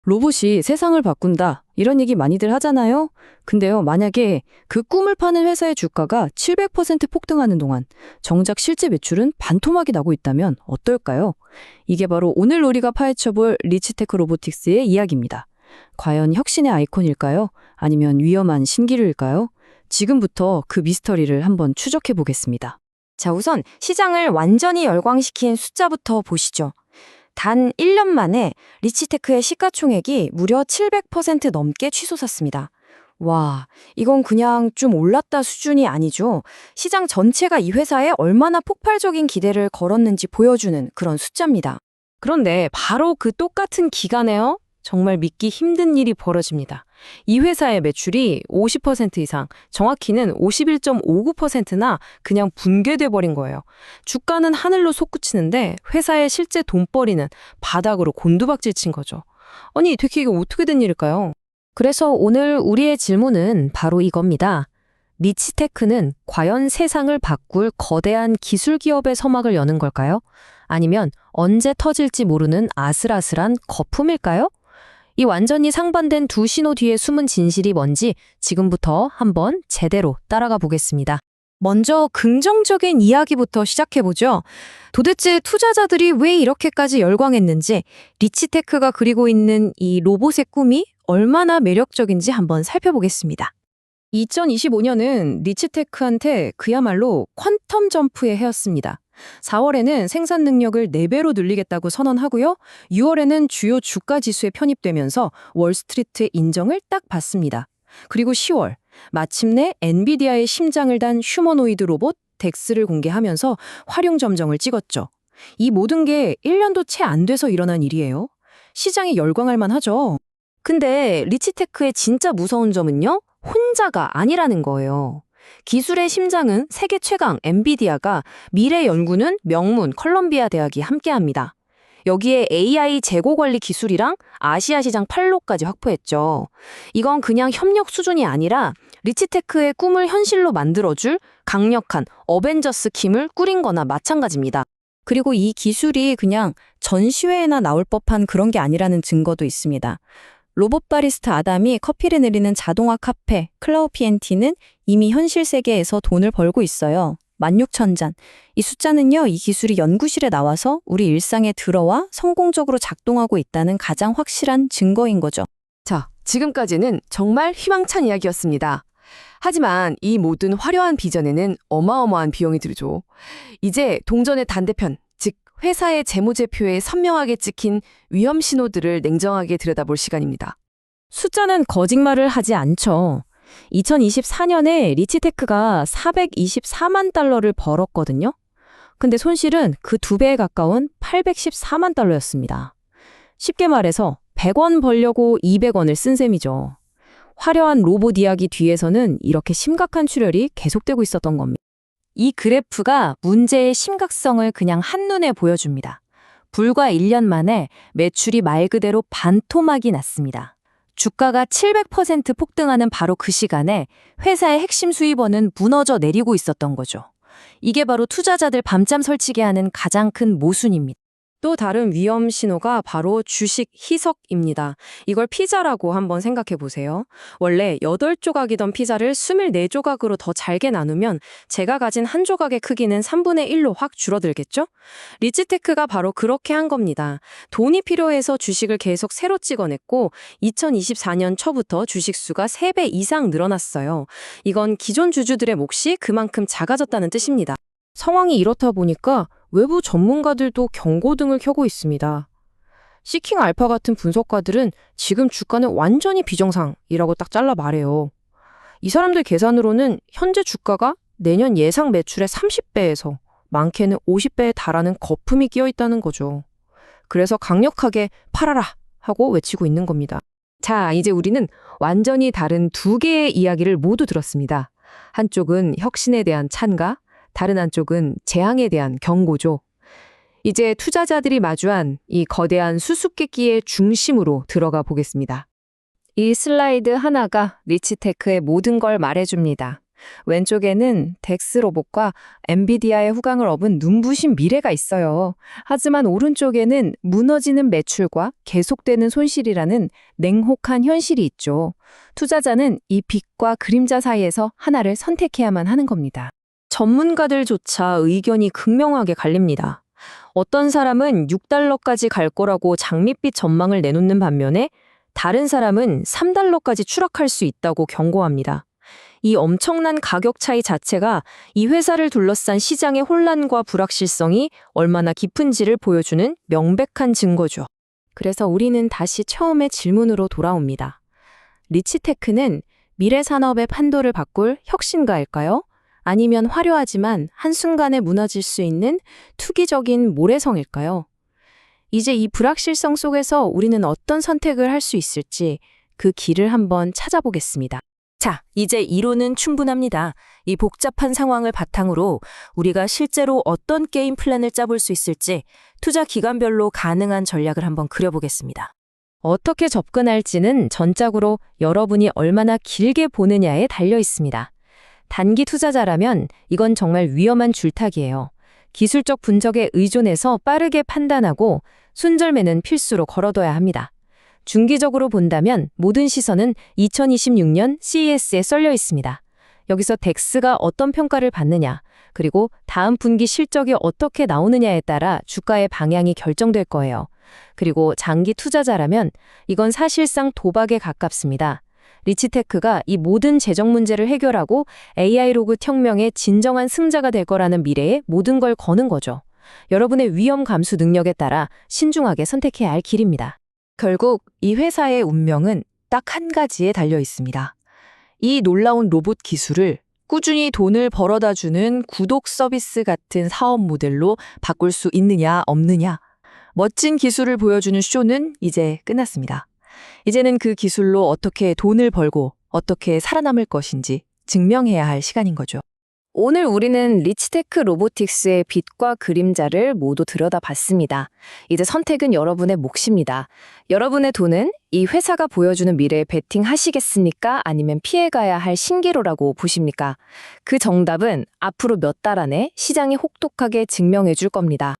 로봇이 세상을 바꾼다. 이런 얘기 많이들 하잖아요. 근데요, 만약에 그 꿈을 파는 회사의 주가가 700% 폭등하는 동안 정작 실제 매출은 반토막이 나고 있다면 어떨까요? 이게 바로 오늘 우리가 파헤쳐볼 리치테크 로보틱스의 이야기입니다. 과연 혁신의 아이콘일까요? 아니면 위험한 신기루일까요? 지금부터 그 미스터리를 한번 추적해 보겠습니다. 자, 우선 시장을 완전히 열광시킨 숫자부터 보시죠. 단 1년 만에 리치테크의 시가총액이 무려 700% 넘게 치솟았습니다. 와, 이건 그냥 좀 올랐다 수준이 아니죠. 시장 전체가 이 회사에 얼마나 폭발적인 기대를 걸었는지 보여주는 그런 숫자입니다. 그런데 바로 그 똑같은 기간에요. 정말 믿기 힘든 일이 벌어집니다. 이 회사의 매출이 50% 이상, 정확히는 51.59%나 그냥 붕괴돼 버린 거예요. 주가는 하늘로 솟구치는데 회사의 실제 돈벌이는 바닥으로 곤두박질 친 거죠. 아니, 대체 이게 어떻게 된 일일까요? 그래서 오늘 우리의 질문은 바로 이겁니다. 리치테크는 과연 세상을 바꿀 거대한 기술 기업의 서막을 여는 걸까요? 아니면 언제 터질지 모르는 아슬아슬한 거품일까요? 이 완전히 상반된 두 신호 뒤에 숨은 진실이 뭔지 지금부터 한번 제대로 따라가 보겠습니다. 먼저 긍정적인 이야기부터 시작해보죠. 도대체 투자자들이 왜 이렇게까지 열광했는지, 리치테크가 그리고 있는 이 로봇의 꿈이 얼마나 매력적인지 한번 살펴보겠습니다. 2025년은 리치테크한테 그야말로 퀀텀 점프의 해였습니다. 4월에는 생산 능력을 4배로 늘리겠다고 선언하고요. 6월에는 주요 주가 지수에 편입되면서 월스트리트의 인정을 딱 받습니다. 그리고 10월, 마침내 엔비디아의 심장을 단 휴머노이드 로봇 덱스를 공개하면서 활용 점정을 찍었죠. 이 모든 게 1년도 채 안 돼서 일어난 일이에요. 시장이 열광할 만하죠. 근데 리치테크의 진짜 무서운 점은요, 혼자가 아니라는 거예요. 기술의 심장은 세계 최강 엔비디아가, 미래 연구는 명문 컬럼비아 대학이 함께합니다. 여기에 AI 재고 관리 기술이랑 아시아 시장 판로까지 확보했죠. 이건 그냥 협력 수준이 아니라 리치테크의 꿈을 현실로 만들어줄 강력한 어벤져스 팀을 꾸린 거나 마찬가지입니다. 그리고 이 기술이 그냥 전시회에나 나올 법한 그런 게 아니라는 증거도 있습니다. 로봇 바리스타 아담이 커피를 내리는 자동화 카페 클라우피엔티는 이미 현실 세계에서 돈을 벌고 있어요. 16,000잔. 이 숫자는요, 이 기술이 연구실에 나와서 우리 일상에 들어와 성공적으로 작동하고 있다는 가장 확실한 증거인 거죠. 자, 지금까지는 정말 희망찬 이야기였습니다. 하지만 이 모든 화려한 비전에는 어마어마한 비용이 들죠. 이제 동전의 반대편, 즉 회사의 재무제표에 선명하게 찍힌 위험 신호들을 냉정하게 들여다볼 시간입니다. 숫자는 거짓말을 하지 않죠. 2024년에 리치테크가 424만 달러를 벌었거든요. 근데 손실은 그 2배에 가까운 814만 달러였습니다. 쉽게 말해서 100원 벌려고 200원을 쓴 셈이죠. 화려한 로봇 이야기 뒤에서는 이렇게 심각한 출혈이 계속되고 있었던 겁니다. 이 그래프가 문제의 심각성을 그냥 한눈에 보여줍니다. 불과 1년 만에 매출이 말 그대로 반토막이 났습니다. 주가가 700% 폭등하는 바로 그 시간에 회사의 핵심 수입원은 무너져 내리고 있었던 거죠. 이게 바로 투자자들 밤잠 설치게 하는 가장 큰 모순입니다. 또 다른 위험 신호가 바로 주식 희석입니다. 이걸 피자라고 한번 생각해 보세요. 원래 8조각이던 피자를 24조각으로 더 잘게 나누면 제가 가진 한 조각의 크기는 3분의 1로 확 줄어들겠죠? 리치테크가 바로 그렇게 한 겁니다. 돈이 필요해서 주식을 계속 새로 찍어냈고 2024년 초부터 주식 수가 3배 이상 늘어났어요. 이건 기존 주주들의 몫이 그만큼 작아졌다는 뜻입니다. 상황이 이렇다 보니까 외부 전문가들도 경고등을 켜고 있습니다. 시킹 알파 같은 분석가들은 지금 주가는 완전히 비정상이라고 딱 잘라 말해요. 이 사람들 계산으로는 현재 주가가 내년 예상 매출의 30배에서 많게는 50배에 달하는 거품이 끼어 있다는 거죠. 그래서 강력하게 팔아라 하고 외치고 있는 겁니다. 자, 이제 우리는 완전히 다른 두 개의 이야기를 모두 들었습니다. 한쪽은 혁신에 대한 찬가, 다른 한쪽은 재앙에 대한 경고죠. 이제 투자자들이 마주한 이 거대한 수수께끼의 중심으로 들어가 보겠습니다. 이 슬라이드 하나가 리치테크의 모든 걸 말해줍니다. 왼쪽에는 덱스 로봇과 엔비디아의 후광을 업은 눈부신 미래가 있어요. 하지만 오른쪽에는 무너지는 매출과 계속되는 손실이라는 냉혹한 현실이 있죠. 투자자는 이 빛과 그림자 사이에서 하나를 선택해야만 하는 겁니다. 전문가들조차 의견이 극명하게 갈립니다. 어떤 사람은 6달러까지 갈 거라고 장밋빛 전망을 내놓는 반면에 다른 사람은 3달러까지 추락할 수 있다고 경고합니다. 이 엄청난 가격 차이 자체가 이 회사를 둘러싼 시장의 혼란과 불확실성이 얼마나 깊은지를 보여주는 명백한 증거죠. 그래서 우리는 다시 처음의 질문으로 돌아옵니다. 리치테크는 미래 산업의 판도를 바꿀 혁신가일까요? 아니면 화려하지만 한순간에 무너질 수 있는 투기적인 모래성일까요? 이제 이 불확실성 속에서 우리는 어떤 선택을 할 수 있을지 그 길을 한번 찾아보겠습니다. 자, 이제 이론은 충분합니다. 이 복잡한 상황을 바탕으로 우리가 실제로 어떤 게임 플랜을 짜볼 수 있을지 투자 기간별로 가능한 전략을 한번 그려보겠습니다. 어떻게 접근할지는 전작으로 여러분이 얼마나 길게 보느냐에 달려 있습니다. 단기 투자자라면 이건 정말 위험한 줄타기예요. 기술적 분석에 의존해서 빠르게 판단하고 순절매는 필수로 걸어둬야 합니다. 중기적으로 본다면 모든 시선은 2026년 CES에 쏠려 있습니다. 여기서 덱스가 어떤 평가를 받느냐, 그리고 다음 분기 실적이 어떻게 나오느냐에 따라 주가의 방향이 결정될 거예요. 그리고 장기 투자자라면 이건 사실상 도박에 가깝습니다. 리치테크가 이 모든 재정 문제를 해결하고 AI 로봇 혁명의 진정한 승자가 될 거라는 미래에 모든 걸 거는 거죠. 여러분의 위험 감수 능력에 따라 신중하게 선택해야 할 길입니다. 결국 이 회사의 운명은 딱 한 가지에 달려 있습니다. 이 놀라운 로봇 기술을 꾸준히 돈을 벌어다 주는 구독 서비스 같은 사업 모델로 바꿀 수 있느냐 없느냐. 멋진 기술을 보여주는 쇼는 이제 끝났습니다. 이제는 그 기술로 어떻게 돈을 벌고 어떻게 살아남을 것인지 증명해야 할 시간인 거죠. 오늘 우리는 리치테크 로보틱스의 빛과 그림자를 모두 들여다봤습니다. 이제 선택은 여러분의 몫입니다. 여러분의 돈은 이 회사가 보여주는 미래에 베팅하시겠습니까? 아니면 피해가야 할 신기루라고 보십니까? 그 정답은 앞으로 몇 달 안에 시장이 혹독하게 증명해 줄 겁니다.